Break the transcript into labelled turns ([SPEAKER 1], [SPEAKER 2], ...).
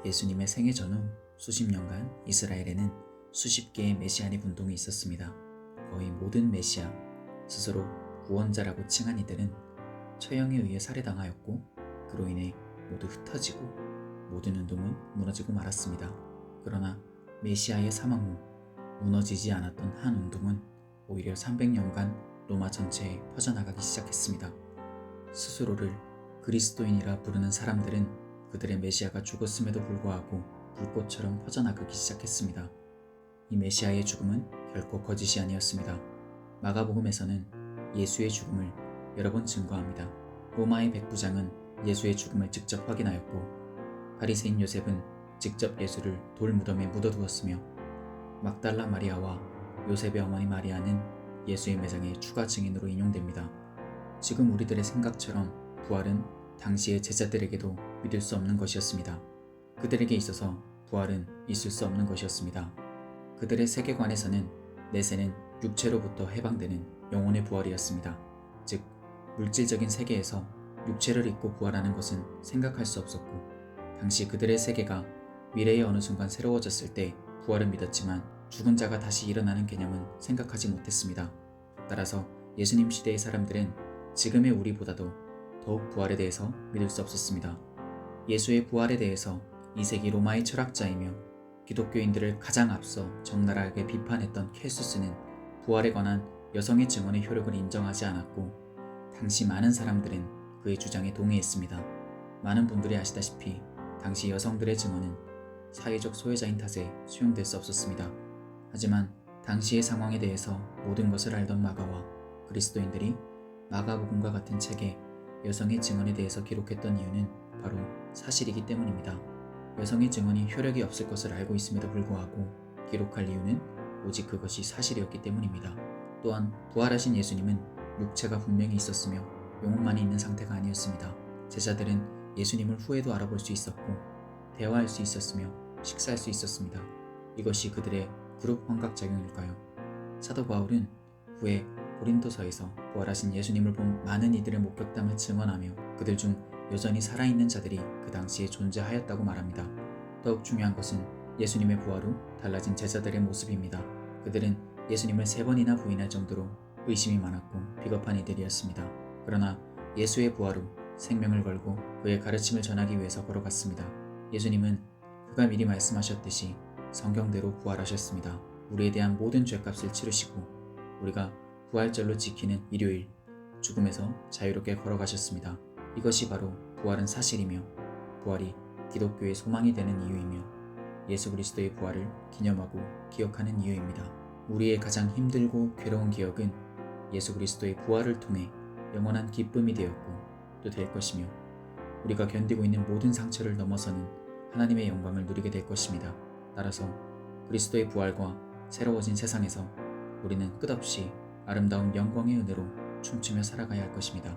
[SPEAKER 1] 예수님의 생애 전후 수십 년간 이스라엘에는 수십 개의 메시아닉 운동이 있었습니다. 거의 모든 메시아, 스스로 구원자라고 칭한 이들은 처형에 의해 살해당하였고 그로 인해 모두 흩어지고 모든 운동은 무너지고 말았습니다. 그러나 메시아의 사망 후 무너지지 않았던 한 운동은 오히려 300년간 로마 전체에 퍼져나가기 시작했습니다. 스스로를 그리스도인이라 부르는 사람들은 그들의 메시아가 죽었음에도 불구하고 불꽃처럼 퍼져나가기 시작했습니다. 이 메시아의 죽음은 결코 거짓이 아니었습니다. 마가복음에서는 예수의 죽음을 여러 번 증거합니다. 로마의 백부장은 예수의 죽음을 직접 확인하였고 바리새인 요셉은 직접 예수를 돌 무덤에 묻어두었으며 막달라 마리아와 요셉의 어머니 마리아는 예수의 매장의 추가 증인으로 인용됩니다. 지금 우리들의 생각처럼 부활은 당시의 제자들에게도 믿을 수 없는 것이었습니다. 그들에게 있어서 부활은 있을 수 없는 것이었습니다. 그들의 세계관에서는 내세는 육체로부터 해방되는 영혼의 부활이었습니다. 즉, 물질적인 세계에서 육체를 입고 부활하는 것은 생각할 수 없었고, 당시 그들의 세계가 미래의 어느 순간 새로워졌을 때 부활은 믿었지만 죽은 자가 다시 일어나는 개념은 생각하지 못했습니다. 따라서 예수님 시대의 사람들은 지금의 우리보다도 더욱 부활에 대해서 믿을 수 없었습니다. 예수의 부활에 대해서 2세기 로마의 철학자이며 기독교인들을 가장 앞서 적나라하게 비판했던 켈수스는 부활에 관한 여성의 증언의 효력을 인정하지 않았고, 당시 많은 사람들은 그의 주장에 동의했습니다. 많은 분들이 아시다시피 당시 여성들의 증언은 사회적 소외자인 탓에 수용될 수 없었습니다. 하지만 당시의 상황에 대해서 모든 것을 알던 마가와 그리스도인들이 마가복음과 같은 책에 여성의 증언에 대해서 기록했던 이유는 바로 사실이기 때문입니다. 여성의 증언이 효력이 없을 것을 알고 있음에도 불구하고 기록할 이유는 오직 그것이 사실이었기 때문입니다. 또한 부활하신 예수님은 육체가 분명히 있었으며 영혼만이 있는 상태가 아니었습니다. 제자들은 예수님을 후에도 알아볼 수 있었고 대화할 수 있었으며 식사할 수 있었습니다. 이것이 그들의 그룹 환각작용일까요? 사도 바울은 후에 고린도서에서 부활하신 예수님을 본 많은 이들의 목격담을 증언하며 그들 중 여전히 살아있는 자들이 그 당시에 존재하였다고 말합니다. 더욱 중요한 것은 예수님의 부활 후 달라진 제자들의 모습입니다. 그들은 예수님을 3번이나 부인할 정도로 의심이 많았고 비겁한 이들이었습니다. 그러나 예수의 부활 후 생명을 걸고 그의 가르침을 전하기 위해서 걸어갔습니다. 예수님은 그가 미리 말씀하셨듯이 성경대로 부활하셨습니다. 우리에 대한 모든 죄값을 치르시고 우리가 부활절로 지키는 일요일, 죽음에서 자유롭게 걸어가셨습니다. 이것이 바로 부활은 사실이며 부활이 기독교의 소망이 되는 이유이며 예수 그리스도의 부활을 기념하고 기억하는 이유입니다. 우리의 가장 힘들고 괴로운 기억은 예수 그리스도의 부활을 통해 영원한 기쁨이 되었고 또 될 것이며 우리가 견디고 있는 모든 상처를 넘어서는 하나님의 영광을 누리게 될 것입니다. 따라서 그리스도의 부활과 새로워진 세상에서 우리는 끝없이 아름다운 영광의 은혜로 춤추며 살아가야 할 것입니다.